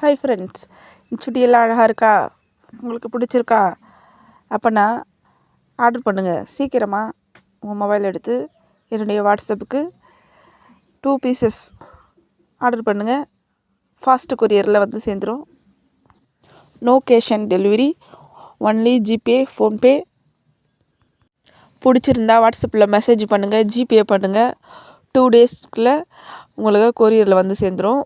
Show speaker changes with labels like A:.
A: Hi friends, சுடியெல்லாம் அழகாக இருக்கா? உங்களுக்கு பிடிச்சிருக்கா? அப்போனா ஆர்டர் பண்ணுங்கள். சீக்கிரமாக உங்கள் மொபைல் எடுத்து என்னுடைய வாட்ஸ்அப்புக்கு 2 பீசஸ் ஆர்டர் பண்ணுங்கள். ஃபாஸ்ட் கொரியரில் வந்து சேர்ந்துடும். No cash on delivery, only GPay, PhonePe. பிடிச்சிருந்தா வாட்ஸ்அப்பில் மெசேஜ் பண்ணுங்கள், ஜிபே பண்ணுங்கள். 2 டேஸ்க்குள்ளே உங்களுக்கு கொரியரில் வந்து சேர்ந்துடும்.